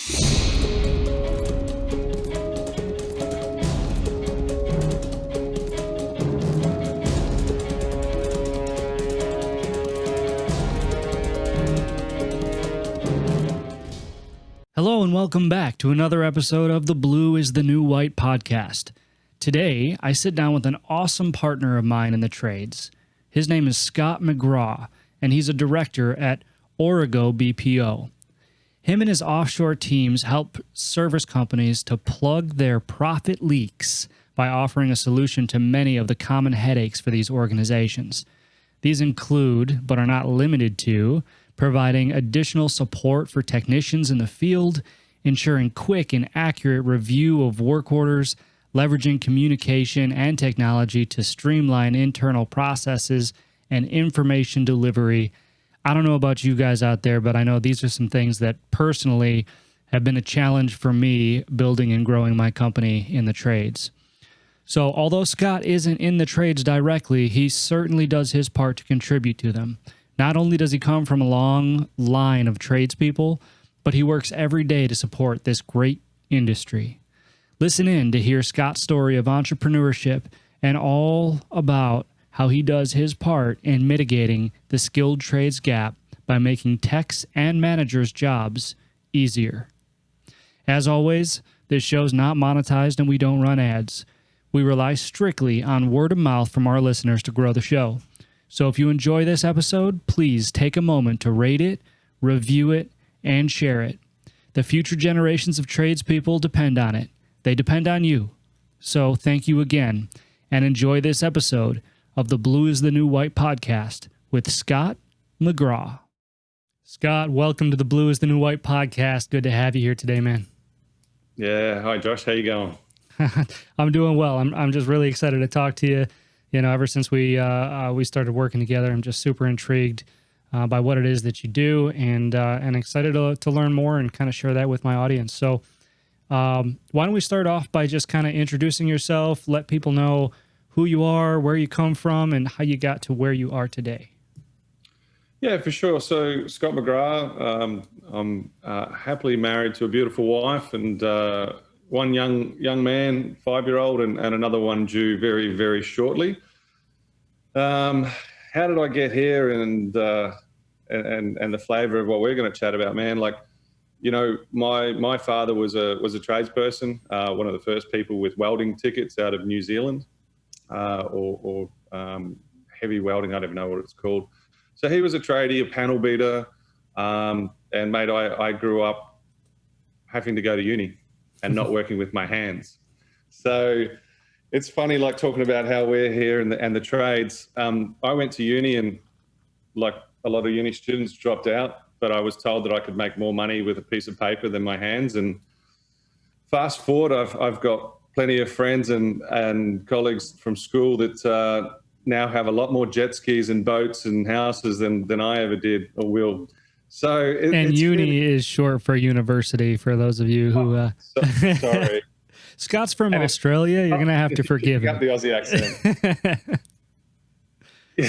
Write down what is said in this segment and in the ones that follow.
Hello and welcome back to another episode of the Blue is the New White podcast. Today, I sit down with an awesome partner of mine in the trades. His name is Scott McGrath, and he's a director at Origo BPO. Him and his offshore teams help service companies to plug their profit leaks by offering a solution to many of the common headaches for these organizations. These include, but are not limited to, providing additional support for technicians in the field, ensuring quick and accurate review of work orders, leveraging communication and technology to streamline internal processes and information delivery. I don't know about you guys out there, but I know these are some things that personally have been a challenge for me building and growing my company in the trades. So although Scott isn't in the trades directly, he certainly does his part to contribute to them. Not only does he come from a long line of tradespeople, but he works every day to support this great industry. Listen in to hear Scott's story of entrepreneurship and all about how he does his part in mitigating the skilled trades gap by making techs and managers' jobs easier. As always, this show's not monetized and we don't run ads. We rely strictly on word of mouth from our listeners to grow the show. So if you enjoy this episode, please take a moment to rate it, review it, and share it. The future generations of tradespeople depend on it. They depend on you. So thank you again, and enjoy this episode of the Blue is the New White podcast with Scott McGraw. Scott, welcome to the Blue is the New White podcast. Good to have you here today, man. Yeah. Hi, Josh. How you going? I'm doing well. I'm just really excited to talk to you. You know, ever since we started working together, I'm just super intrigued by what it is that you do, and excited to learn more and kind of share that with my audience. So why don't we start off by just kind of introducing yourself, let people know who you are, where you come from, and how you got to where you are today. Yeah, for sure. So Scott McGrath, I'm happily married to a beautiful wife and one young man, 5-year-old, and another one due very, very shortly. How did I get here, and the flavor of what we're going to chat about, man? Like, you know, my father was a tradesperson, one of the first people with welding tickets out of New Zealand, or heavy welding. I don't even know what it's called. So he was a tradie, a panel beater, and mate, I grew up having to go to uni and not working with my hands. So it's funny, like talking about how we're here and the trades. I went to uni, and like a lot of uni students, dropped out, but I was told that I could make more money with a piece of paper than my hands. And fast forward, I've got plenty of friends and colleagues from school that now have a lot more jet skis and boats and houses than I ever did or will. So it's uni really is short for university, for those of you who... sorry. Scott's from Australia. You're going to have to forgive him. Got the Aussie accent.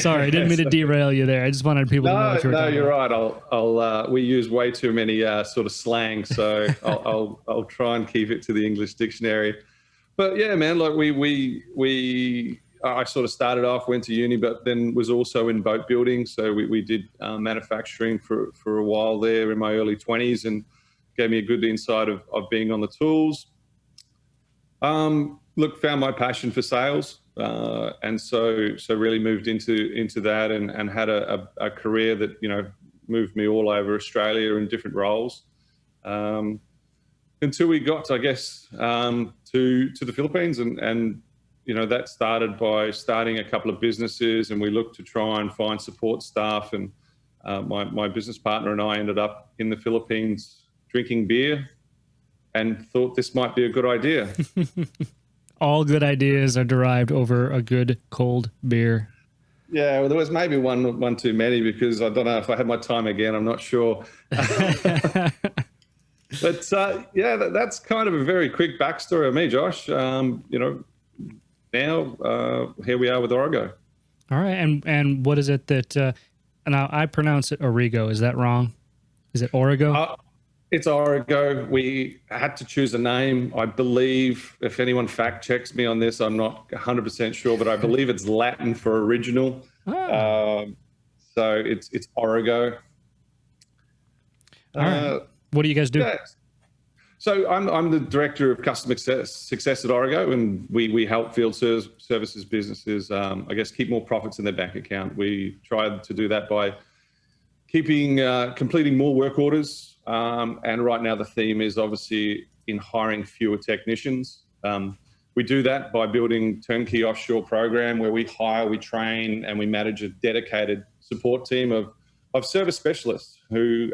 Sorry, I didn't mean to derail you there. I just wanted people to know what you were talking you're about. right. We use way too many sort of slang, so I'll try and keep it to the English dictionary. But yeah, man, like I sort of started off, went to uni, but then was also in boat building. So we did manufacturing for a while there in my early 20s, and gave me a good insight of being on the tools. Found my passion for sales, and so really moved into that, and had a career that, you know, moved me all over Australia in different roles, until we got, I guess, to the Philippines, and you know, that started by starting a couple of businesses, and we looked to try and find support staff, and my business partner and I ended up in the Philippines drinking beer, and thought this might be a good idea. All good ideas are derived over a good cold beer. Yeah, well, there was maybe one too many, because I don't know if I had my time again. I'm not sure. But yeah, that's kind of a very quick backstory of me, Josh. You know, now here we are with Origo. All right, and what is it that? Now I pronounce it Origo. Is that wrong? Is it Origo? It's Origo. We had to choose a name. I believe, if anyone fact checks me on this, I'm not 100% sure, but I believe it's Latin for original. So it's Origo. All right. What do you guys do? Yeah. So I'm the director of customer success at Origo, and we help field services businesses, I guess, keep more profits in their bank account. We try to do that by completing more work orders. And right now the theme is obviously in hiring fewer technicians. We do that by building turnkey offshore program where we hire, we train, and we manage a dedicated support team of service specialists who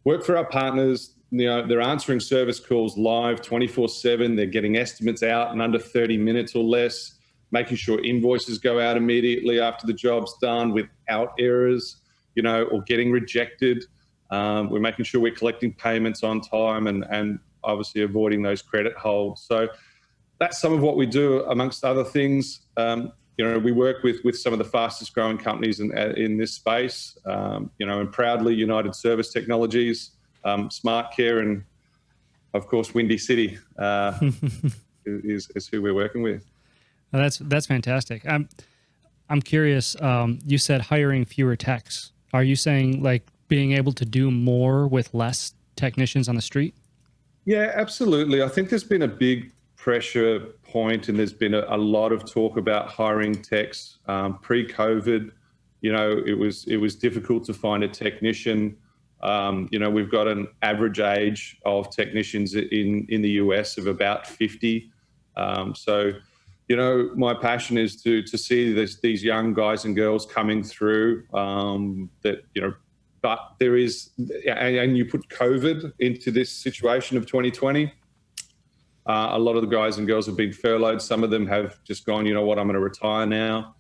work for our partners. You know, they're answering service calls live 24/7. They're getting estimates out in under 30 minutes or less, making sure invoices go out immediately after the job's done without errors, you know, or getting rejected. We're making sure we're collecting payments on time and obviously avoiding those credit holds. So that's some of what we do, amongst other things. You know, we work with some of the fastest growing companies in this space, you know, and proudly United Service Technologies, Smart Care, and of course, Windy City is who we're working with. Well, that's fantastic. I'm curious. You said hiring fewer techs. Are you saying like being able to do more with less technicians on the street? Yeah, absolutely. I think there's been a big pressure point, and there's been a lot of talk about hiring techs. Pre-COVID, you know, it was difficult to find a technician. You know, we've got an average age of technicians in the US of about 50. So, you know, my passion is to see these young guys and girls coming through that, you know, but there is, and you put COVID into this situation of 2020. A lot of the guys and girls have been furloughed. Some of them have just gone, you know what, I'm going to retire now.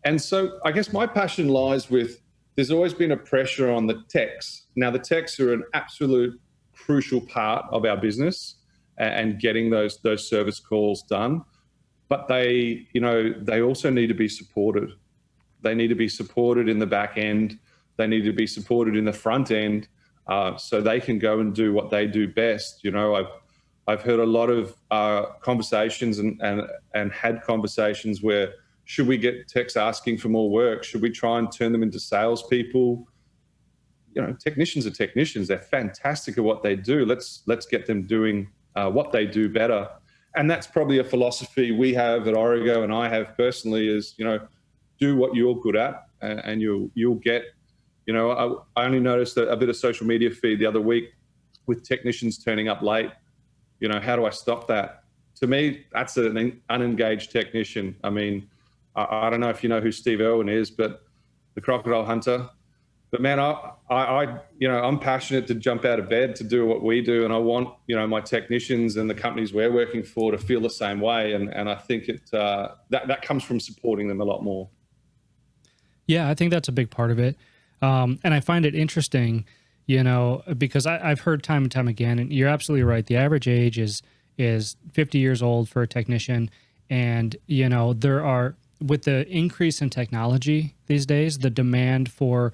And so I guess my passion lies with, there's always been a pressure on the techs. Now, the techs are an absolute crucial part of our business and getting those service calls done. But they, you know, they also need to be supported. They need to be supported in the back end. They need to be supported in the front end so they can go and do what they do best. You know, I've heard a lot of conversations and had conversations where, should we get techs asking for more work? Should we try and turn them into salespeople? You know, technicians are technicians. They're fantastic at what they do. Let's get them doing what they do better. And that's probably a philosophy we have at Origo, and I have personally, is, you know, do what you're good at, and you'll get. You know, I only noticed a bit of social media feed the other week with technicians turning up late. You know, how do I stop that? To me, that's an unengaged technician. I mean, I don't know if you know who Steve Irwin is, but the crocodile hunter. But man, you know, I'm passionate to jump out of bed to do what we do, and I want, you know, my technicians and the companies we're working for to feel the same way. And I think that comes from supporting them a lot more. Yeah, I think that's a big part of it. And I find it interesting, you know, because I've heard time and time again, and you're absolutely right. The average age is 50 years old for a technician. And, you know, with the increase in technology these days, the demand for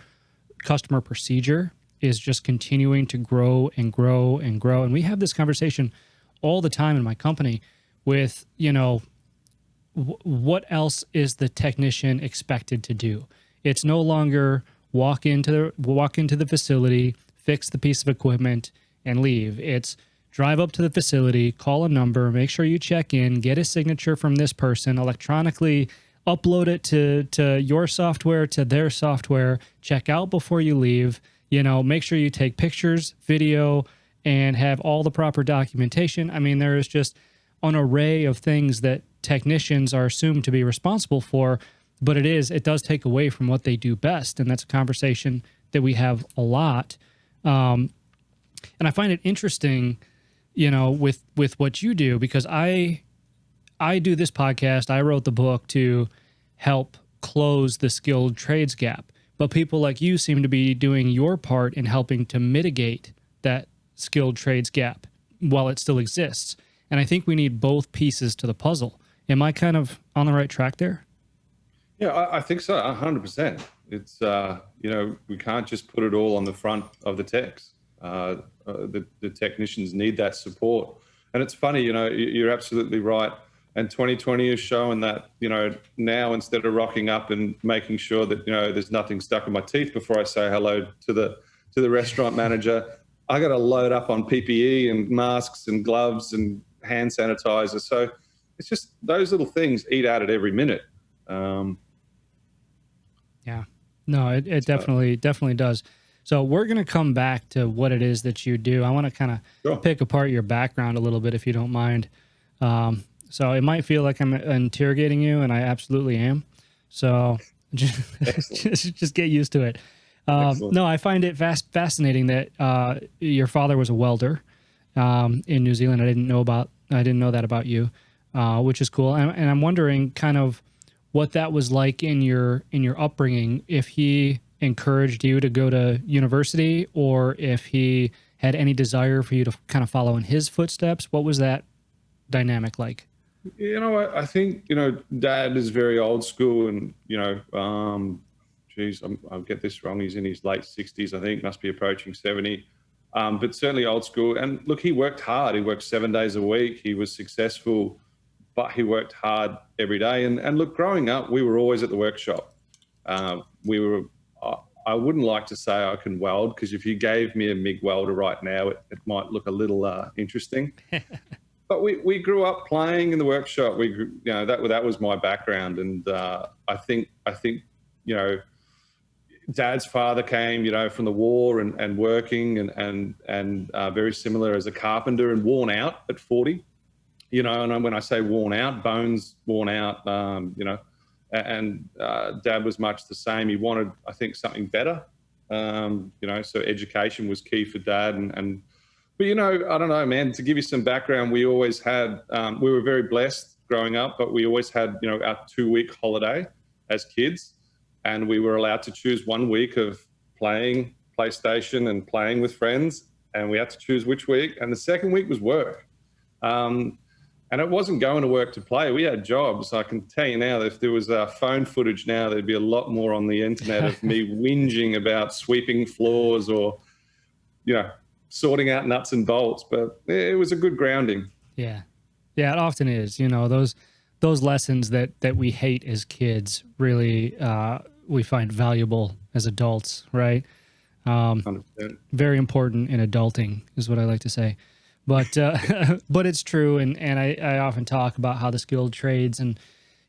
customer procedure is just continuing to grow and grow and grow. And we have this conversation all the time in my company with, you know, what else is the technician expected to do? It's no longer walk into the facility, fix the piece of equipment, and leave. It's drive up to the facility, call a number, make sure you check in, get a signature from this person, electronically upload it to your software, to their software, check out before you leave, you know, make sure you take pictures, video, and have all the proper documentation. I mean, there is just an array of things that technicians are assumed to be responsible for, but it does take away from what they do best. And that's a conversation that we have a lot. And I find it interesting, you know, with what you do, because I do this podcast. I wrote the book to help close the skilled trades gap, but people like you seem to be doing your part in helping to mitigate that skilled trades gap while it still exists. And I think we need both pieces to the puzzle. Am I kind of on the right track there? Yeah, I think so, 100%. It's, you know, we can't just put it all on the front of the techs. The technicians need that support. And it's funny, you're absolutely right. And 2020 is showing that, now instead of rocking up and making sure that, there's nothing stuck in my teeth before I say hello to the restaurant manager, I got to load up on PPE and masks and gloves and hand sanitizer. So it's just those little things eat at it every minute. Yeah, no, it definitely does. So we're going to come back to what it is that you do. I want to kind of pick apart your background a little bit, if you don't mind. So it might feel like I'm interrogating you, and I absolutely am. So just get used to it. No, I find it fascinating that your father was a welder in New Zealand. I didn't know that about you, which is cool. And I'm wondering kind of what that was like in your upbringing, if he encouraged you to go to university or if he had any desire for you to kind of follow in his footsteps. What was that dynamic like? I think, Dad is very old school and, I'll get this wrong. He's in his late 60s, I think, must be approaching 70. But certainly old school. And look, he worked hard. He worked 7 days a week. He was successful, but he worked hard every day. And look, growing up, we were always at the workshop. I wouldn't like to say I can weld, because if you gave me a MIG welder right now, it might look a little interesting. But we grew up playing in the workshop. We grew, that was my background. And I think, Dad's father came, from the war and working and very similar as a carpenter and worn out at 40, and when I say worn out, bones worn out, and Dad was much the same. He wanted, I think, something better, so education was key for Dad. But, I don't know, man, to give you some background, we always had, we were very blessed growing up, but we always had, our 2-week holiday as kids. And we were allowed to choose 1 week of playing PlayStation and playing with friends. And we had to choose which week. And the second week was work. And it wasn't going to work to play. We had jobs. I can tell you now that if there was phone footage now, there'd be a lot more on the internet of me whinging about sweeping floors or, sorting out nuts and bolts. But it was a good grounding. Yeah. Yeah, it often is. Those lessons that we hate as kids really we find valuable as adults, right? 100%. Very important in adulting is what I like to say. But but it's true, and I often talk about how the skilled trades, and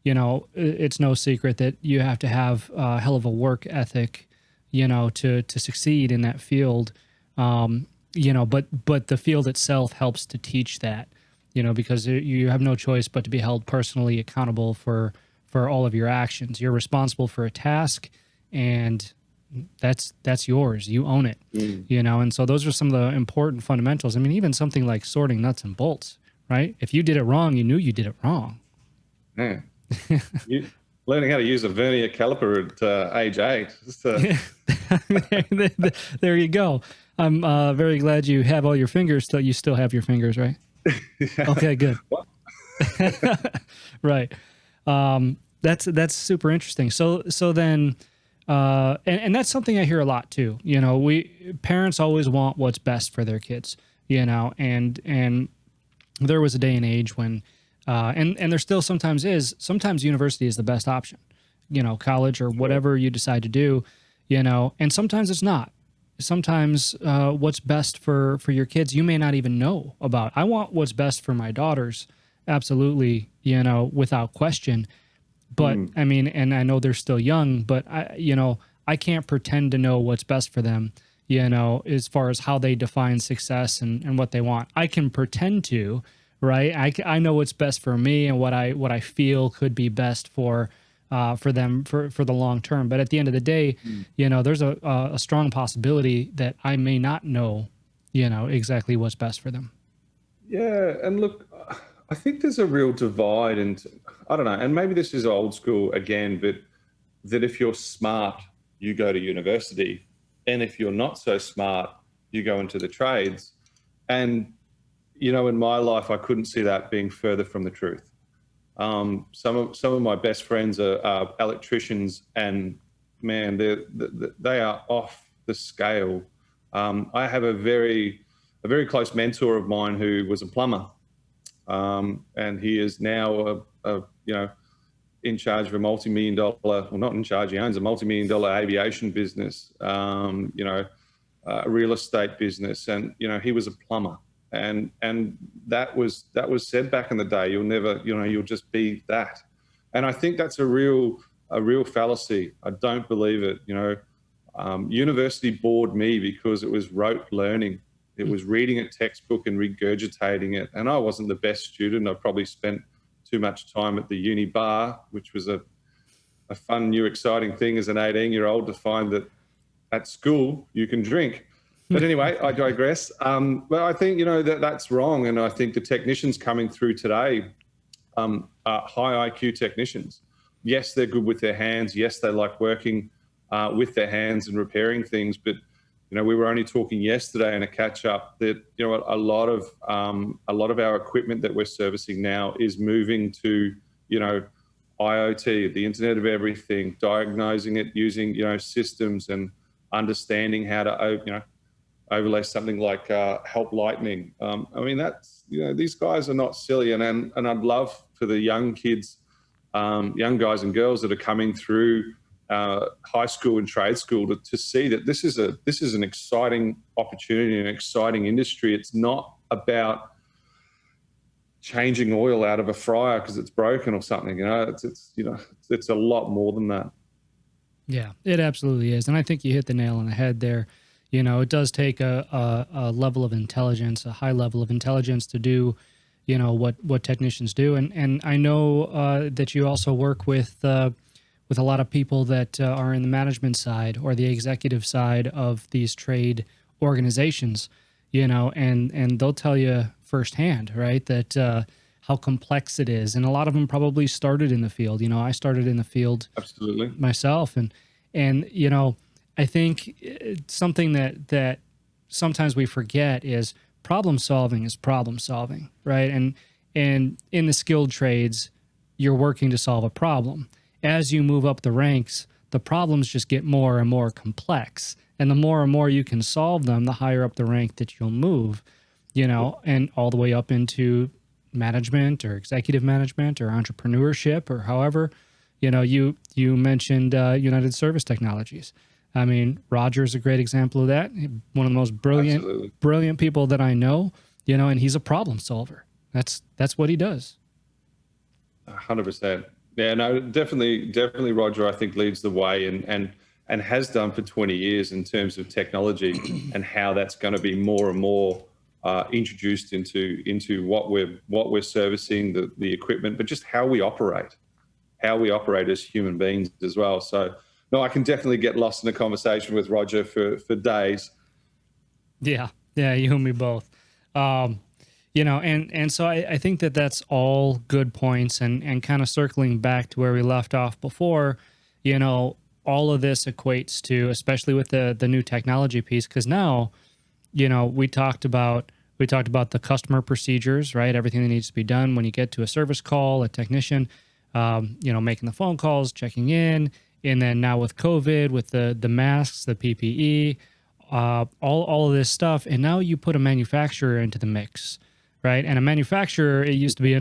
it's no secret that you have to have a hell of a work ethic, to succeed in that field. But the field itself helps to teach that. Because you have no choice but to be held personally accountable for all of your actions. You're responsible for a task, and that's yours. You own it, and so those are some of the important fundamentals. I mean, even something like sorting nuts and bolts, right? If you did it wrong, you knew you did it wrong. Yeah. Learning how to use a vernier caliper at age 8. There you go. I'm very glad you have all your fingers. You still have your fingers, right? Okay, good. Right. That's super interesting. So then, and that's something I hear a lot too. Parents always want what's best for their kids, and there was a day and age when, and there still sometimes university is the best option, college or whatever you decide to do, and sometimes it's not. Sometimes what's best for your kids, you may not even know about. I want what's best for my daughters, absolutely, without question. But I mean, and I know they're still young, but I can't pretend to know what's best for them, as far as how they define success and what they want. I can pretend to, right? I know what's best for me and what I feel could be best for them for the long term. But at the end of the day, there's a strong possibility that I may not know, exactly what's best for them. Yeah. And look, I think there's a real divide, and I don't know, and maybe this is old school again, but that if you're smart, you go to university. And if you're not so smart, you go into the trades. And, in my life, I couldn't see that being further from the truth. Some of my best friends are electricians, and man, they are off the scale I have a very close mentor of mine who was a plumber, and he is now in charge of a multi-million-dollar, well, not in charge, he owns a multi-million-dollar aviation business, a real estate business, and he was a plumber, and that was said back in the day. You'll never, you'll just be that, and I think that's a real fallacy. I don't believe it. University bored me because it was rote learning. It was reading a textbook and regurgitating it, and I wasn't the best student. I probably spent too much time at the uni bar, which was a fun, new, exciting thing as an 18-year-old to find that at school you can drink. But anyway, I digress. But I think, that's wrong. And I think the technicians coming through today are high IQ technicians. Yes, they're good with their hands. Yes, they like working with their hands and repairing things. But, we were only talking yesterday in a catch up that, a lot of our equipment that we're servicing now is moving to, IoT, the Internet of Everything, diagnosing it using, systems and understanding how to, overlay something like help lightning. That's, these guys are not silly. And I'd love for the young kids, young guys and girls that are coming through high school and trade school to see that this is an exciting opportunity, an exciting industry. It's not about changing oil out of a fryer because it's broken or something. It's a lot more than that. Yeah, it absolutely is. And I think you hit the nail on the head there. It does take a level of intelligence, a high level of intelligence to do, what technicians do. And I know that you also work with a lot of people that are in the management side or the executive side of these trade organizations, and they'll tell you firsthand, right, that how complex it is. And a lot of them probably started in the field. I started in the field absolutely myself. And I think something that sometimes we forget is problem solving, right? And in the skilled trades, you're working to solve a problem. As you move up the ranks, the problems just get more and more complex. And the more and more you can solve them, the higher up the rank that you'll move, and all the way up into management or executive management or entrepreneurship or however, you mentioned United Service Technologies. Roger's a great example of that. One of the most brilliant people that I know, and he's a problem solver. That's what he does. 100%. Yeah, no, definitely Roger, I think, leads the way and has done for 20 years in terms of technology and how that's going to be more and more introduced into what we're servicing, the equipment, but just how we operate as human beings as well. So, no, I can definitely get lost in a conversation with Roger for days. Yeah, you and me both. And so I think that that's all good points, and kind of circling back to where we left off before, all of this equates to, especially with the new technology piece, because now, we talked about the customer procedures, right? Everything that needs to be done when you get to a service call, a technician, making the phone calls, checking in, and then now with COVID, with the masks, the PPE, all of this stuff, and now you put a manufacturer into the mix. Right. And a manufacturer, it used to be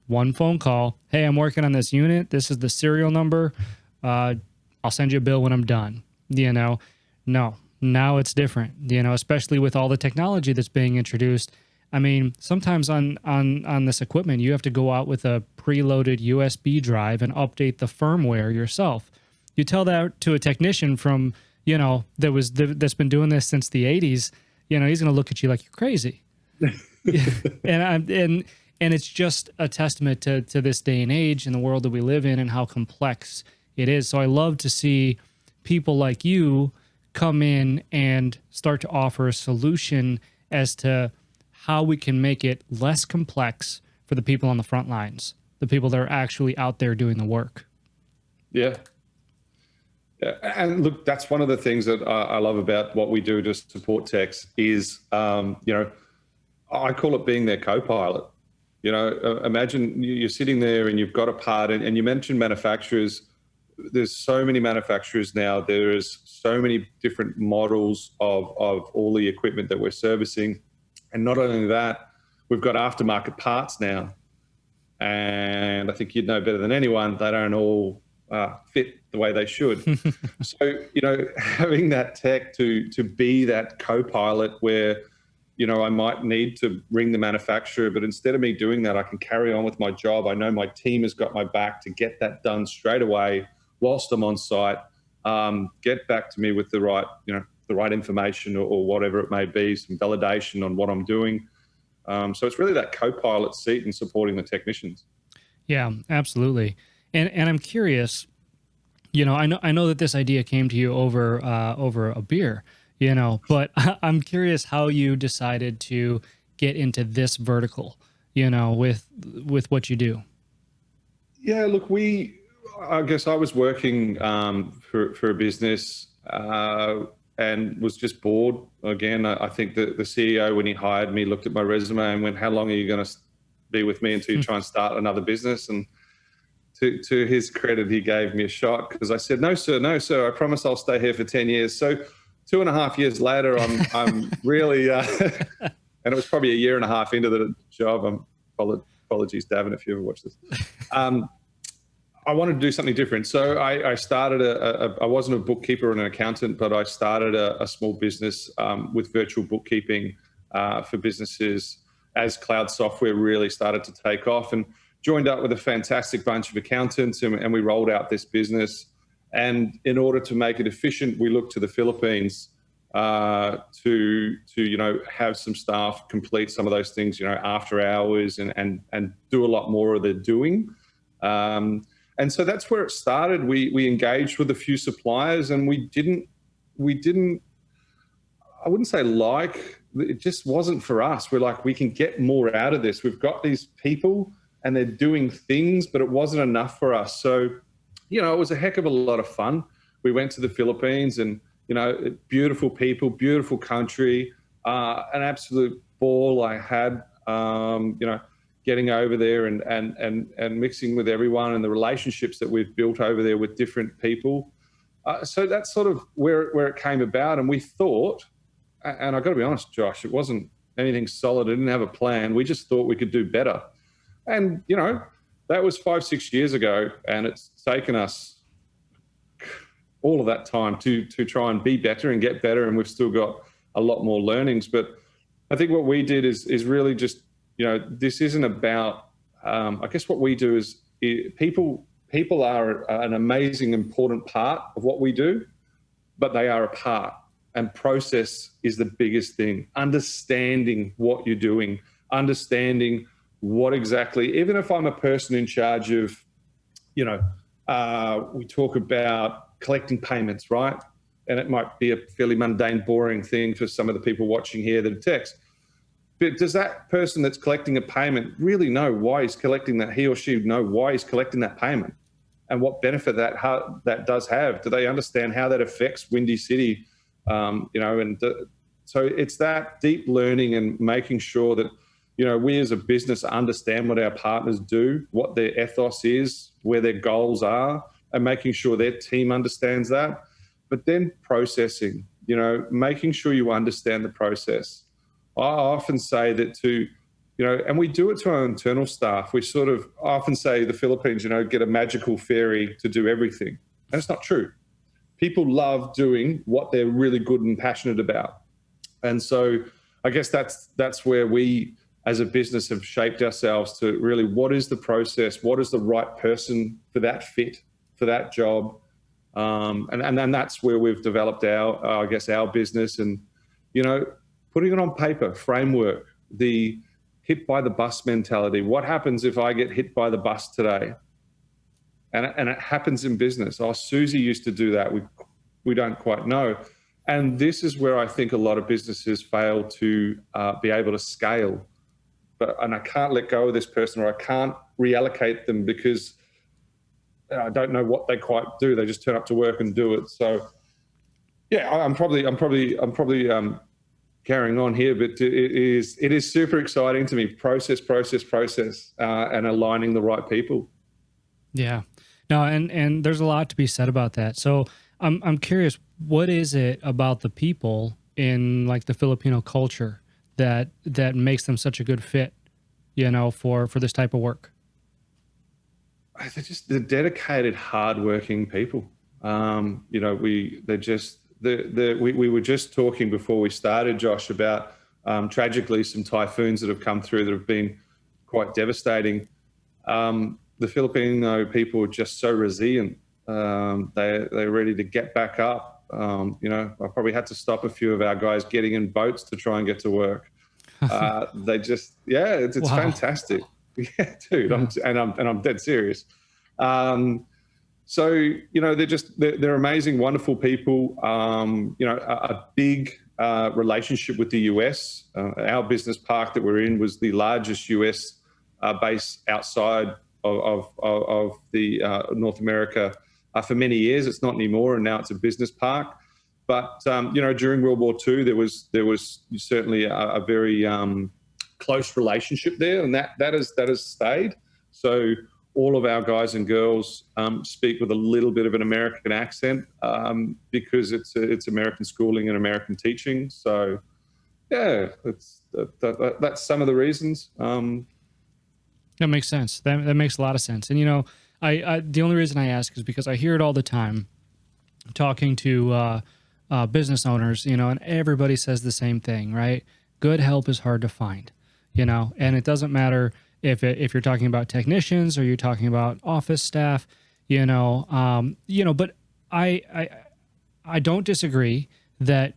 one phone call. Hey, I'm working on this unit. This is the serial number. I'll send you a bill when I'm done. No, now it's different, especially with all the technology that's being introduced. Sometimes on this equipment, you have to go out with a preloaded USB drive and update the firmware yourself. You tell that to a technician from, that's been doing this since the 80s, he's going to look at you like you're crazy. and it's just a testament to this day and age and the world that we live in and how complex it is. So I love to see people like you come in and start to offer a solution as to how we can make it less complex for the people on the front lines, the people that are actually out there doing the work. Yeah. And look, that's one of the things that I love about what we do to support techs is, I call it being their co-pilot. Imagine you're sitting there and you've got a part, and you mentioned manufacturers. there's so many manufacturers now. There is so many different models of all the equipment that we're servicing. And not only that, we've got aftermarket parts now. And I think you'd know better than anyone, they don't all fit the way they should. So, having that tech to be that co-pilot where, I might need to ring the manufacturer, but instead of me doing that, I can carry on with my job. I know my team has got my back to get that done straight away whilst I'm on site, get back to me with the right, the right information or whatever it may be, some validation on what I'm doing. So it's really that co-pilot seat and supporting the technicians. Yeah, absolutely. And I'm curious, I know that this idea came to you over a beer, but I'm curious how you decided to get into this vertical, with what you do. Yeah, look, I guess I was working for a business and was just bored. Again, I think that the CEO, when he hired me, looked at my resume and went, "How long are you going to be with me until you try and start another business?" And to his credit, he gave me a shot because I said, "No, sir, I promise I'll stay here for 10 years." So 2.5 years later, I'm really, and it was probably a year and a half into the job. Apologies, Davin, if you ever watch this. I wanted to do something different. So I started I wasn't a bookkeeper or an accountant, but I started a small business with virtual bookkeeping for businesses as cloud software really started to take off, and joined up with a fantastic bunch of accountants, and we rolled out this business. And in order to make it efficient, we looked to the Philippines to have some staff complete some of those things, after hours and do a lot more of the doing. And so that's where it started. We engaged with a few suppliers, and we didn't, I wouldn't say it just wasn't for us. We're like, we can get more out of this. We've got these people and they're doing things, but it wasn't enough for us. So, it was a heck of a lot of fun. We went to the Philippines and, beautiful people, beautiful country, an absolute ball I had, getting over there and mixing with everyone and the relationships that we've built over there with different people. So that's sort of where it came about. And we thought, and I've got to be honest, Josh, it wasn't anything solid. I didn't have a plan. We just thought we could do better. And, that was 5-6 years ago, and it's taken us all of that time to try and be better and get better. And we've still got a lot more learnings. But I think what we did is really just, this isn't about, I guess what we do is people are an amazing, important part of what we do, but they are a part, and process is the biggest thing. Understanding what you're doing, understanding what exactly, even if I'm a person in charge of, we talk about collecting payments, right? And it might be a fairly mundane, boring thing for some of the people watching here that are text. But does that person that's collecting a payment really know why he's collecting that? He or she know why he's collecting that payment and what benefit that does have? Do they understand how that affects Windy City? So it's that deep learning and making sure that, we as a business understand what our partners do, what their ethos is, where their goals are, and making sure their team understands that. But then processing, making sure you understand the process. I often say that and we do it to our internal staff. We sort of often say the Philippines, get a magical fairy to do everything. And it's not true. People love doing what they're really good and passionate about. And so I guess that's where we as a business have shaped ourselves to really, what is the process? What is the right person for that fit, for that job? And then that's where we've developed our business and, putting it on paper, framework, the hit by the bus mentality. What happens if I get hit by the bus today? And it happens in business. Oh, Susie used to do that. We don't quite know. And this is where I think a lot of businesses fail to be able to scale. And I can't let go of this person, or I can't reallocate them because I don't know what they quite do. They just turn up to work and do it. So, yeah, I'm probably carrying on here, but it is super exciting to me. Process, and aligning the right people. Yeah. No, and there's a lot to be said about that. So I'm curious, what is it about the people in like the Filipino culture that makes them such a good fit, for this type of work? They're dedicated, hardworking people. We were just talking before we started, Josh, about tragically some typhoons that have come through that have been quite devastating. The Filipino people are just so resilient. They're ready to get back up. I probably had to stop a few of our guys getting in boats to try and get to work. It's Wow. fantastic. Yeah, dude, I'm dead serious. They're amazing, wonderful people. A big relationship with the US. Our business park that we're in was the largest US base outside of the North America for many years. It's not anymore, and now it's a business park. But during World War II, there was certainly a very close relationship there, and that has stayed. So all of our guys and girls speak with a little bit of an American accent because it's American schooling and American teaching. So yeah, that's some of the reasons. That makes sense. That makes a lot of sense. And I the only reason I ask is because I hear it all the time, talking to business owners, and everybody says the same thing, right? Good help is hard to find, and it doesn't matter if you're talking about technicians or you're talking about office staff, but I don't disagree that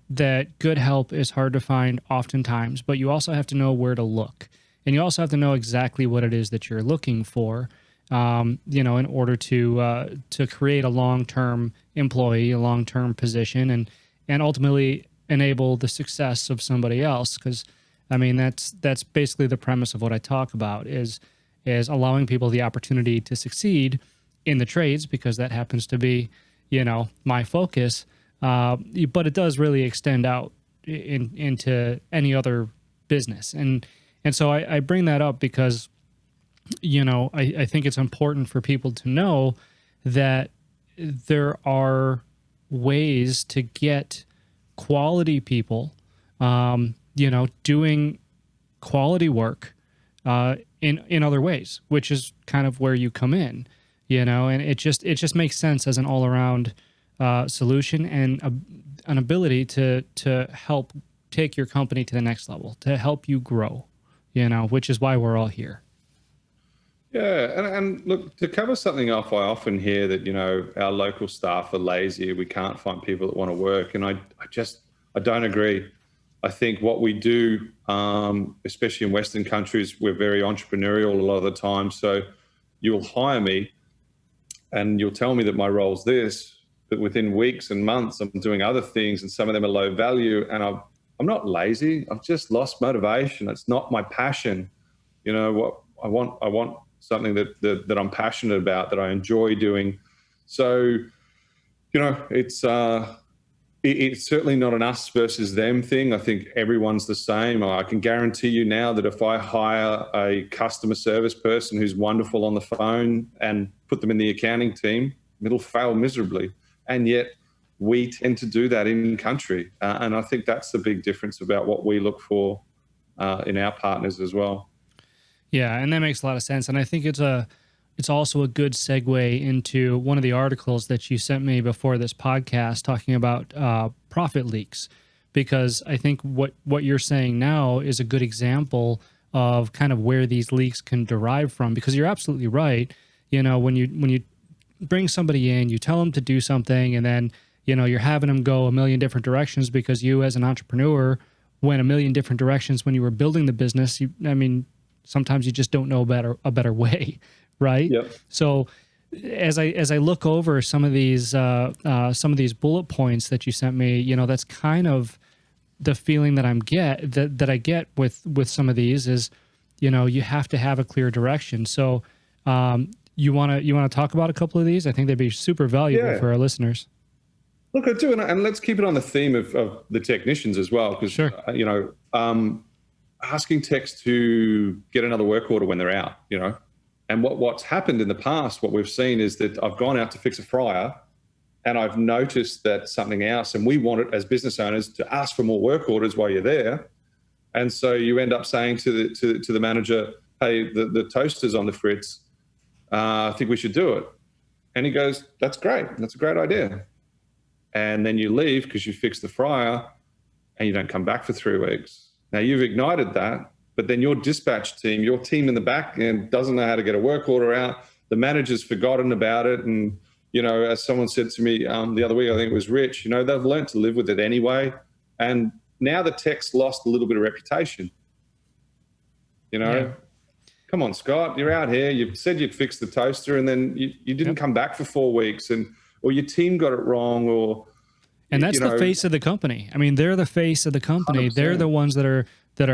good help is hard to find oftentimes, but you also have to know where to look. And you also have to know exactly what it is that you're looking for, in order to create a long-term employee, a long-term position, and ultimately enable the success of somebody else. Because, that's basically the premise of what I talk about is allowing people the opportunity to succeed in the trades, because that happens to be, my focus. But it does really extend out into any other business. And so I bring that up because, I think it's important for people to know that there are ways to get quality people, doing quality work in other ways, which is kind of where you come in, and it just makes sense as an all-around solution and an ability to help take your company to the next level, to help you grow. Which is why we're all here. Yeah, and look, to cover something off, I often hear that, our local staff are lazy, we can't find people that want to work, and I don't agree. I think what we do, especially in Western countries, we're very entrepreneurial a lot of the time, so you'll hire me and you'll tell me that my role's this, but within weeks and months I'm doing other things, and some of them are low value, and I'm not lazy. I've just lost motivation. It's not my passion. What I want something that I'm passionate about, that I enjoy doing. So, it's certainly not an us versus them thing. I think everyone's the same. I can guarantee you now that if I hire a customer service person who's wonderful on the phone and put them in the accounting team, it'll fail miserably. And yet we tend to do that in country. And I think that's the big difference about what we look for in our partners as well. Yeah, and that makes a lot of sense. And I think it's also a good segue into one of the articles that you sent me before this podcast, talking about profit leaks, because I think what you're saying now is a good example of kind of where these leaks can derive from, because you're absolutely right. When you bring somebody in, you tell them to do something, and then you're having them go a million different directions because you, as an entrepreneur, went a million different directions when you were building the business. Sometimes you just don't know a better way, right? Yep. So as I look over some of these bullet points that you sent me, that's kind of the feeling that I get with some of these is, you have to have a clear direction. So you want to talk about a couple of these? I think they'd be super valuable for our listeners. Look, I do, and let's keep it on the theme of the technicians as well, because sure. Asking techs to get another work order when they're out, And what's happened in the past, what we've seen is that I've gone out to fix a fryer and I've noticed that something else, and we want it as business owners to ask for more work orders while you're there. And so you end up saying to the manager, hey, the toaster's on the fritz. I think we should do it. And he goes, that's great. That's a great idea. And then you leave because you fixed the fryer and you don't come back for 3 weeks. Now you've ignited that, but then your dispatch team, your team in the back end doesn't know how to get a work order out. The manager's forgotten about it. And, as someone said to me the other week, I think it was Rich, they've learned to live with it anyway. And now the tech's lost a little bit of reputation. Yeah. Come on, Scott, you're out here. You said you'd fix the toaster and then you didn't come back for 4 weeks or your team got it wrong And that's the face of the company. I mean, they're the face of the company. 100%. They're the ones that are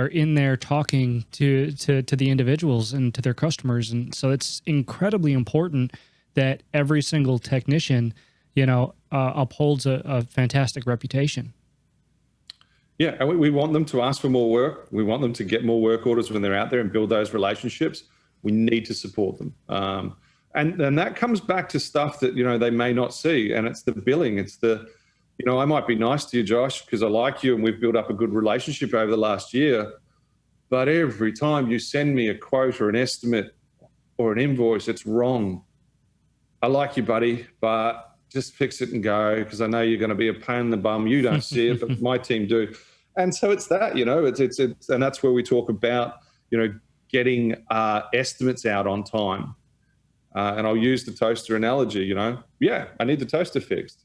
in there talking to the individuals and to their customers. And so it's incredibly important that every single technician, upholds a fantastic reputation. Yeah, and we want them to ask for more work. We want them to get more work orders when they're out there and build those relationships. We need to support them. And that comes back to stuff that, they may not see. And it's the billing. It's I might be nice to you, Josh, because I like you and we've built up a good relationship over the last year. But every time you send me a quote or an estimate or an invoice, it's wrong. I like you, buddy, but just fix it and go because I know you're going to be a pain in the bum. You don't see it, but my team do. And so it's that, it's and that's where we talk about, getting estimates out on time. And I'll use the toaster analogy, I need the toaster fixed.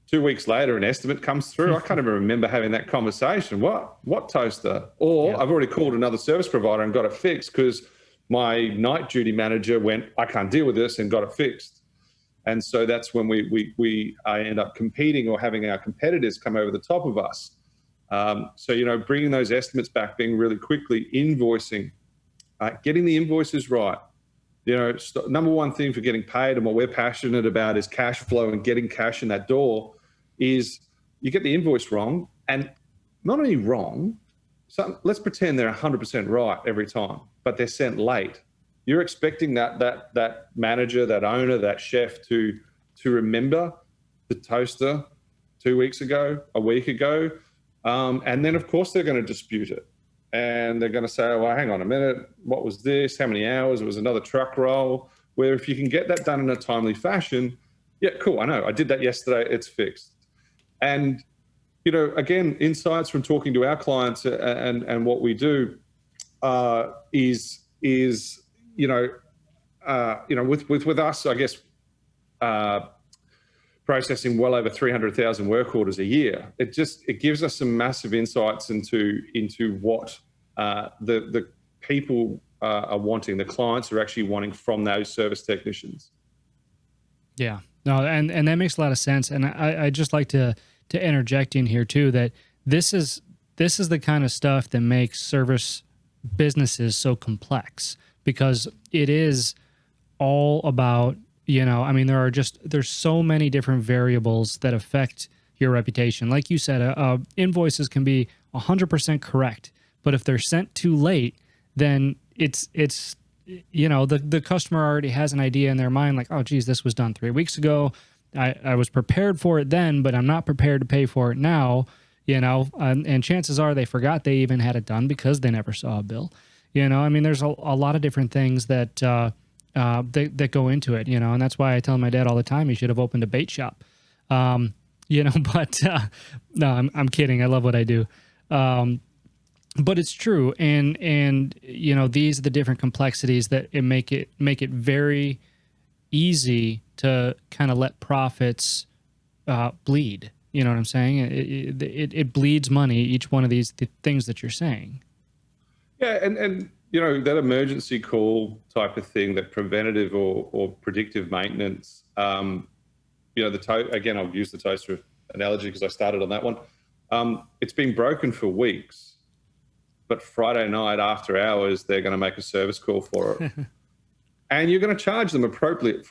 2 weeks later, an estimate comes through. I can't even remember having that conversation. What toaster? Or I've already called another service provider and got it fixed because my night duty manager went, I can't deal with this, and got it fixed. And so that's when we end up competing or having our competitors come over the top of us. So, bringing those estimates back, being really quickly, invoicing, getting the invoices right. Number one thing for getting paid and what we're passionate about is cash flow and getting cash in that door is you get the invoice wrong, and not only wrong, so let's pretend they're 100% right every time, but they're sent late. You're expecting that manager, that owner, that chef to remember the toaster 2 weeks ago, a week ago, and then of course they're going to dispute it. And they're going to say, well, hang on a minute, what was this? How many hours? It was another truck roll. Where if you can get that done in a timely fashion, yeah, cool, I know, I did that yesterday, it's fixed. And, again, insights from talking to our clients and what we do is with us, I guess, processing well over 300,000 work orders a year. It gives us some massive insights into what the people are wanting, the clients are actually wanting from those service technicians. Yeah, no, and that makes a lot of sense. And I just like to interject in here too that this is the kind of stuff that makes service businesses so complex, because it is all about, there's so many different variables that affect your reputation. Like you said, invoices can be 100% correct, but if they're sent too late, then it's the customer already has an idea in their mind, like, oh, geez, this was done 3 weeks ago. I was prepared for it then, but I'm not prepared to pay for it now, and chances are they forgot they even had it done because they never saw a bill. There's a lot of different things that that go into it, and that's why I tell my dad all the time he should have opened a bait shop. But no, I'm kidding. I love what I do. But it's true. And these are the different complexities that make it very easy to kind of let profits bleed. You know what I'm saying? It bleeds money, each one of these things that you're saying. Yeah, and that emergency call type of thing, that preventative or predictive maintenance. Again, I'll use the toaster analogy because I started on that one. It's been broken for weeks, but Friday night after hours, they're going to make a service call for it. And you're going to charge them appropriately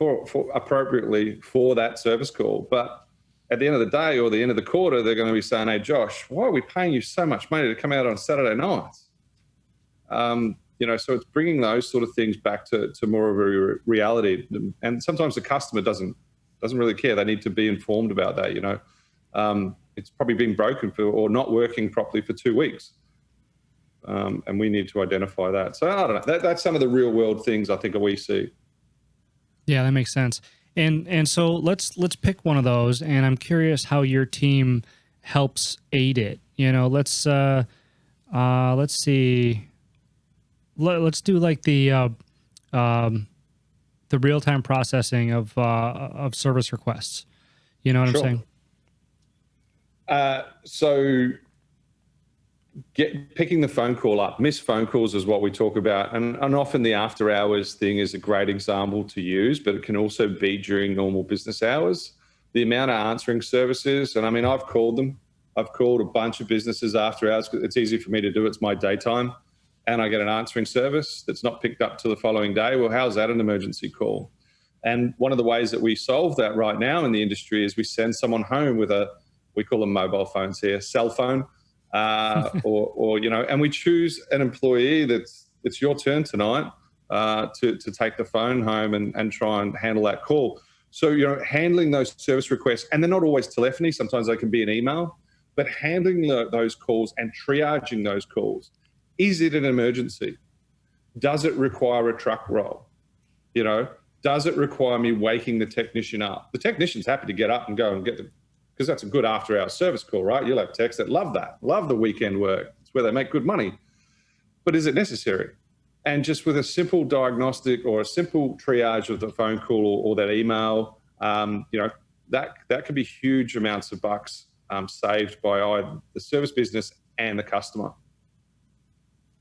for that service call. But at the end of the day or the end of the quarter, they're going to be saying, hey, Josh, why are we paying you so much money to come out on Saturday nights? So it's bringing those sort of things back to more of a reality. And sometimes the customer doesn't really care. They need to be informed about that. It's probably been broken or not working properly for 2 weeks. And we need to identify that. So I don't know. That's some of the real world things I think that we see. Yeah, that makes sense. And so let's pick one of those. And I'm curious how your team helps aid it. Let's see. Let's do like the real-time processing of service requests. You know what Sure. I'm saying? So picking the phone call up. Missed phone calls is what we talk about. And often the after hours thing is a great example to use, but it can also be during normal business hours. The amount of answering services, and I mean, I've called them. I've called a bunch of businesses after hours. It's easy for me to do. It's my daytime. And I get an answering service that's not picked up till the following day. Well, how's that an emergency call? And one of the ways that we solve that right now in the industry is we send someone home with we call them mobile phones here, cell phone, and we choose an employee it's your turn tonight to take the phone home and try and handle that call. So, handling those service requests, and they're not always telephony. Sometimes they can be an email, but handling those calls and triaging those calls. Is it an emergency? Does it require a truck roll? Does it require me waking the technician up? The technician's happy to get up and go and get them, because that's a good after-hours service call, right? You'll have techs that love that, love the weekend work. It's where they make good money. But is it necessary? And just with a simple diagnostic or a simple triage of the phone call or that email, that could be huge amounts of bucks saved by either the service business and the customer.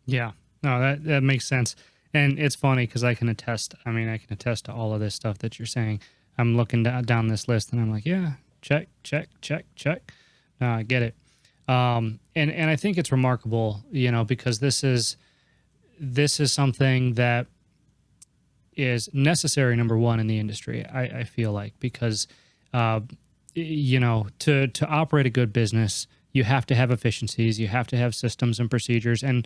Yeah, no, that makes sense. And it's funny because I can attest to all of this stuff that you're saying. I'm looking down this list and I'm like, yeah, check. No, I get it. And I think it's remarkable, because this is something that is necessary, number one, in the industry, I feel like, because, to operate a good business, you have to have efficiencies, you have to have systems and procedures, and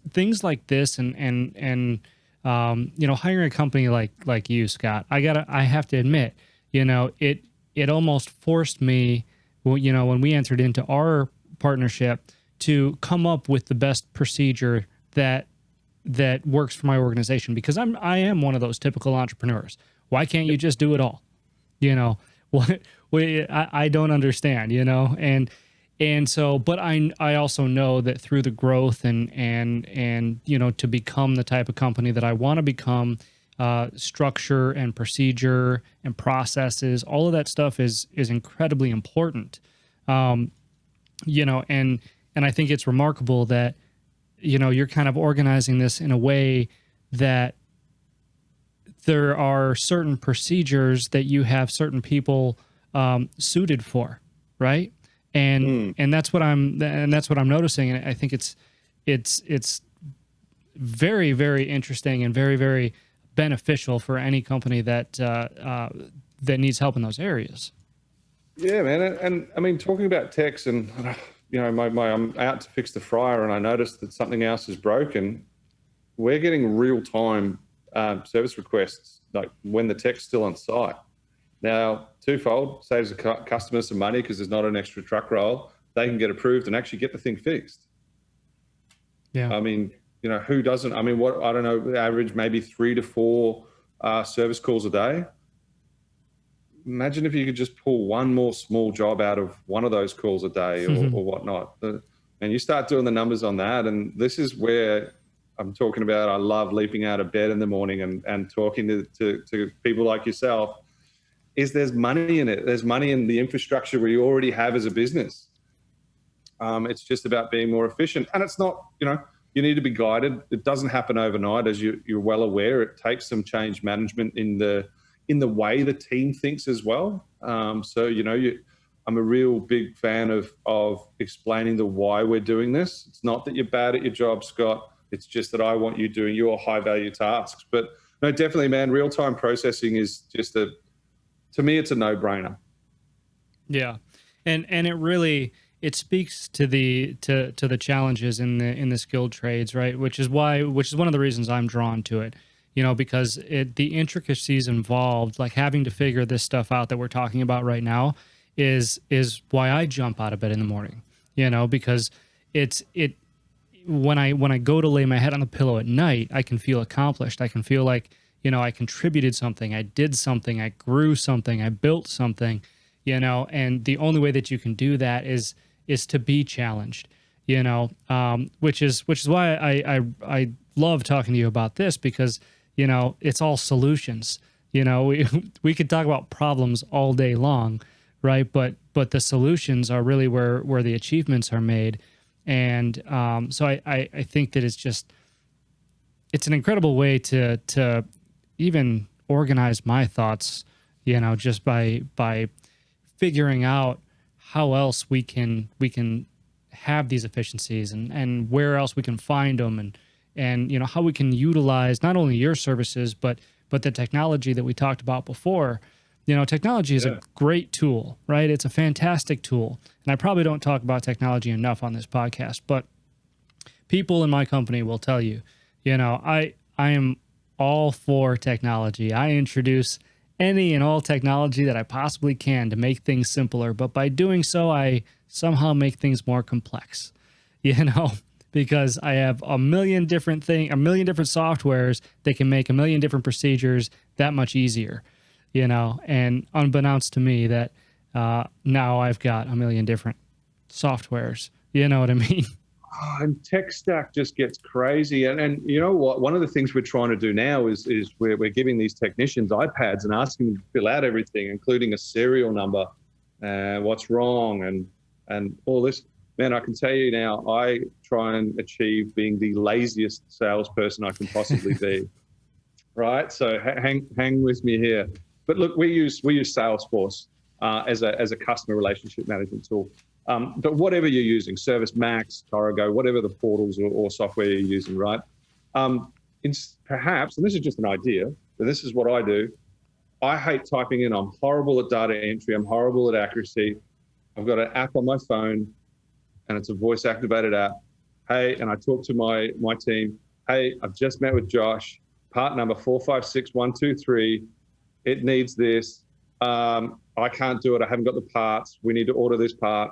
things like this, and hiring a company like you, Scott. I have to admit, it almost forced me, when we entered into our partnership, to come up with the best procedure that works for my organization, because I am one of those typical entrepreneurs. Why can't you just do it all? I don't understand, and so, but I also know that through the growth and to become the type of company that I want to become, structure and procedure and processes, all of that stuff is incredibly important. And I think it's remarkable that, you're kind of organizing this in a way that there are certain procedures that you have certain people suited for, right? And that's what I'm noticing, and I think it's very, very interesting and very, very beneficial for any company that needs help in those areas. Yeah, man. And I mean, talking about techs, and I'm out to fix the fryer and I noticed that something else is broken. We're getting real time service requests, like when the tech's still on site. Now, twofold, saves the customer some money because there's not an extra truck roll. They can get approved and actually get the thing fixed. Yeah. I mean, who doesn't? I mean, I don't know, average maybe 3 to 4 service calls a day. Imagine if you could just pull one more small job out of one of those calls a day or whatnot. And you start doing the numbers on that. And this is where I'm talking about, I love leaping out of bed in the morning and talking to people like yourself. There's money in it. There's money in the infrastructure we already have as a business. It's just about being more efficient. And it's not, you need to be guided. It doesn't happen overnight, as you're well aware. It takes some change management in the way the team thinks as well. I'm a real big fan of explaining the why we're doing this. It's not that you're bad at your job, Scott. It's just that I want you doing your high value tasks. But no, definitely, man, real-time processing is to me, it's a no-brainer. Yeah. And it really, it speaks to the challenges in the skilled trades, right? Which is one of the reasons I'm drawn to it, because the intricacies involved, like having to figure this stuff out that we're talking about right now, is why I jump out of bed in the morning, because when I go to lay my head on the pillow at night, I can feel accomplished. I can feel like, I contributed something, I did something, I grew something, I built something, and the only way that you can do that is to be challenged, which is why I love talking to you about this, because, it's all solutions. We could talk about problems all day long, right? But the solutions are really where the achievements are made. And so I think that it's an incredible way to even organize my thoughts, just by figuring out how else we can have these efficiencies and where else we can find them, and how we can utilize not only your services, but the technology that we talked about before. Technology is a great tool, right? It's a fantastic tool. And I probably don't talk about technology enough on this podcast, but people in my company will tell you, I am all for technology. I introduce any and all technology that I possibly can to make things simpler. But by doing so, I somehow make things more complex, because I have a million different softwares that can make a million different procedures that much easier. And unbeknownst to me that now I've got a million different softwares. You know what I mean? And tech stack just gets crazy. And you know what? One of the things we're trying to do now is we're giving these technicians iPads and asking them to fill out everything, including a serial number, what's wrong, and all this. Man, I can tell you now, I try and achieve being the laziest salesperson I can possibly be. Right? So hang with me here. But look, we use Salesforce as a customer relationship management tool. But whatever you're using, ServiceMax, Origo, whatever the portals or software you're using, right? Perhaps, and this is just an idea, but this is what I do. I hate typing in. I'm horrible at data entry. I'm horrible at accuracy. I've got an app on my phone, and it's a voice-activated app. Hey, and I talk to my team. Hey, I've just met with Josh. Part number 456123. It needs this. I can't do it. I haven't got the parts. We need to order this part.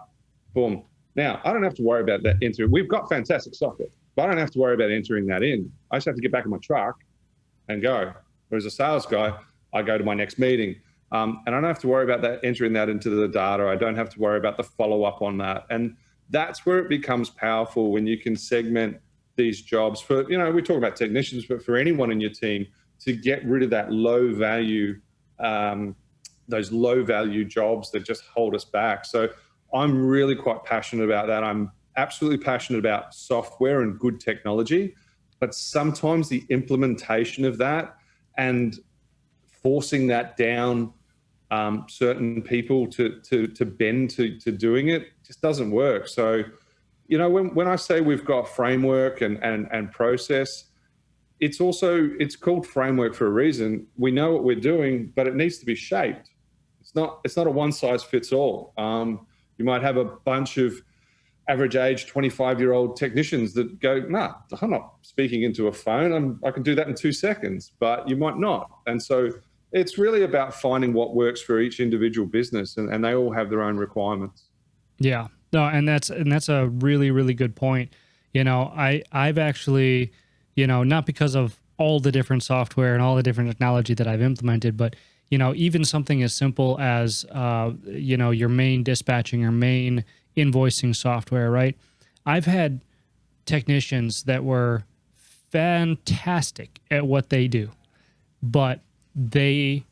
Boom. Now, I don't have to worry about that entering. We've got fantastic software, but I don't have to worry about entering that in. I just have to get back in my truck and go. Whereas a sales guy, I go to my next meeting. And I don't have to worry about that, entering that into the data. I don't have to worry about the follow-up on that. And that's where it becomes powerful, when you can segment these jobs for, we talk about technicians, but for anyone in your team, to get rid of that low value, those low value jobs that just hold us back. So I'm really quite passionate about that. I'm absolutely passionate about software and good technology, but sometimes the implementation of that and forcing that down certain people to bend to doing it just doesn't work. So, when I say we've got framework and process, it's called framework for a reason. We know what we're doing, but it needs to be shaped. It's not a one size fits all. You might have a bunch of average age 25-year-old technicians that go, nah, I'm not speaking into a phone. I can do that in 2 seconds, but you might not. And so it's really about finding what works for each individual business, and they all have their own requirements. Yeah, no, and that's a really, really good point. I've actually, not because of all the different software and all the different technology that I've implemented, but even something as simple as, your main dispatching or main invoicing software, right? I've had technicians that were fantastic at what they do, but they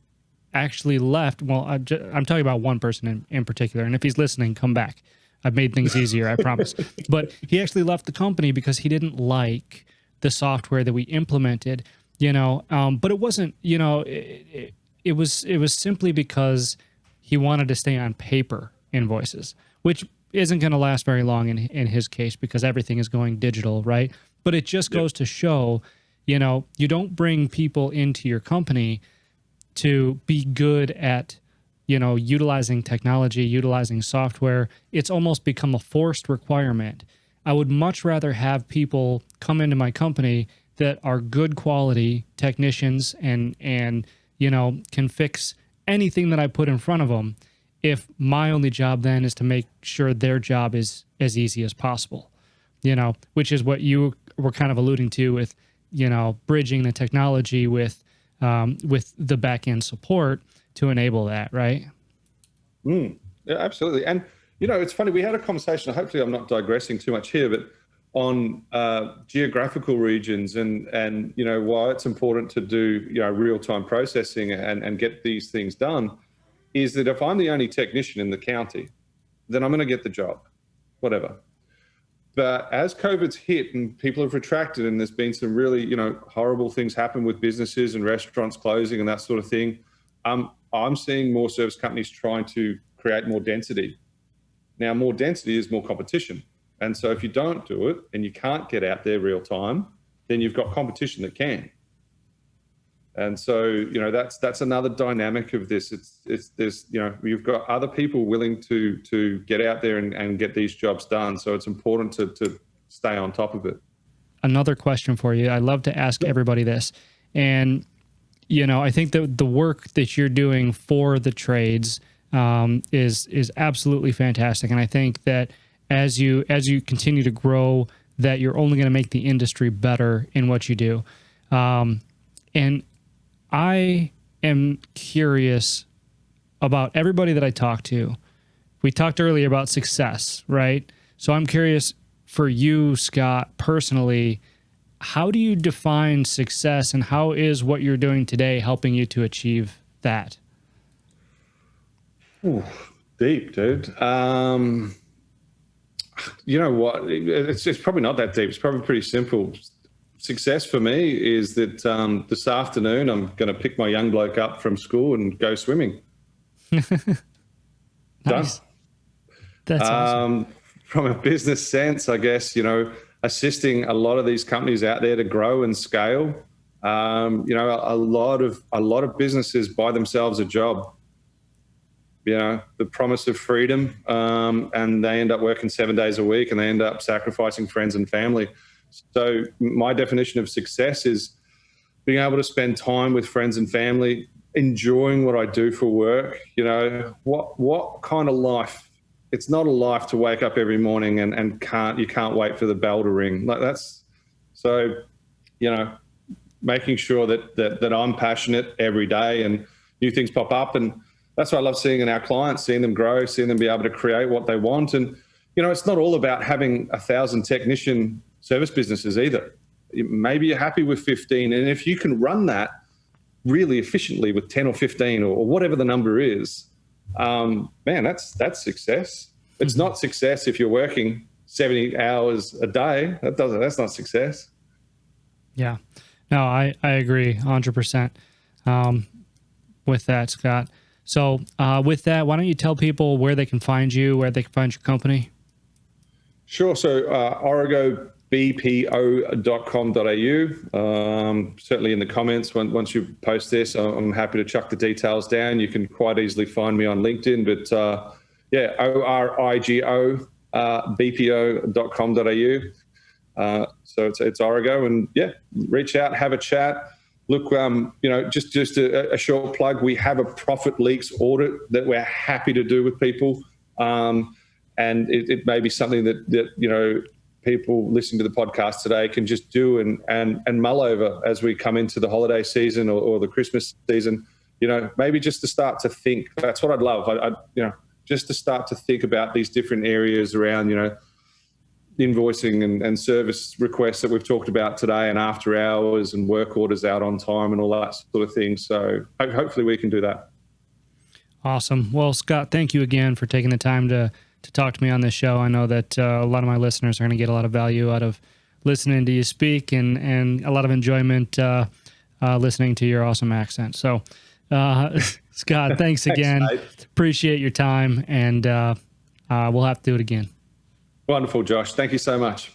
actually left. Well, I'm talking about one person in particular, and if he's listening, come back. I've made things easier, I promise. But he actually left the company because he didn't like the software that we implemented, but it wasn't, it was simply because he wanted to stay on paper invoices, which isn't going to last very long in his case, because everything is going digital, right? But it just goes to show, you don't bring people into your company to be good at utilizing technology, utilizing software, it's almost become a forced requirement. I would much rather have people come into my company that are good quality technicians and can fix anything that I put in front of them, if my only job then is to make sure their job is as easy as possible, which is what you were kind of alluding to with, bridging the technology with the back end support to enable that, right? Yeah, absolutely. And, it's funny, we had a conversation, hopefully I'm not digressing too much here, but on geographical regions and why it's important to do, real-time processing and get these things done, is that if I'm the only technician in the county, then I'm going to get the job, whatever. But as COVID's hit and people have retracted and there's been some really, horrible things happen with businesses and restaurants closing and that sort of thing, I'm seeing more service companies trying to create more density. Now, more density is more competition. And so if you don't do it and you can't get out there real time, then you've got competition that can. And so, that's another dynamic of this. There's, you've got other people willing to get out there and get these jobs done. So it's important to stay on top of it. Another question for you. I love to ask everybody this. And, I think that the work that you're doing for the trades is absolutely fantastic. And I think that as you continue to grow, that you're only going to make the industry better in what you do. And I am curious about everybody that I talk to. We talked earlier about success, right? So I'm curious for you, Scott, personally, how do you define success and how is what you're doing today helping you to achieve that? Ooh, deep, dude. You know what? It's probably not that deep. It's probably pretty simple. Success for me is that this afternoon I'm going to pick my young bloke up from school and go swimming. Nice. That's awesome. From a business sense, I guess, assisting a lot of these companies out there to grow and scale. A lot of businesses buy themselves a job. The promise of freedom, and they end up working 7 days a week and they end up sacrificing friends and family. So my definition of success is being able to spend time with friends and family, enjoying what I do for work. What kind of life? It's not a life to wake up every morning and you can't wait for the bell to ring. Making sure that I'm passionate every day and new things pop up. And that's what I love seeing in our clients, seeing them grow, seeing them be able to create what they want. And, it's not all about having 1,000 technician service businesses either. Maybe you're happy with 15. And if you can run that really efficiently with 10 or 15 or whatever the number is, man, that's success. It's not success if you're working 70 hours a day. That's not success. Yeah. No, I agree 100% with that, Scott. So with that, why don't you tell people where they can find you, where they can find your company? Sure. So Origo BPO.com.au. Certainly in the comments, once you post this, I'm happy to chuck the details down. You can quite easily find me on LinkedIn, but ORIGO BPO.com.au. So it's Origo, and reach out, have a chat. Look, just a short plug. We have a profit leaks audit that we're happy to do with people. And it may be something that people listening to the podcast today can just do and mull over as we come into the holiday season or the Christmas season. Maybe just to start to think. That's what I'd love. Just to start to think about these different areas around invoicing and service requests that we've talked about today, and after hours and work orders out on time and all that sort of thing. So hopefully we can do that. Awesome. Well, Scott, thank you again for taking the time to talk to me on this show. I know that a lot of my listeners are going to get a lot of value out of listening to you speak and a lot of enjoyment listening to your awesome accent. So, Scott, thanks again. Thanks, appreciate your time, and we'll have to do it again. Wonderful, Josh. Thank you so much.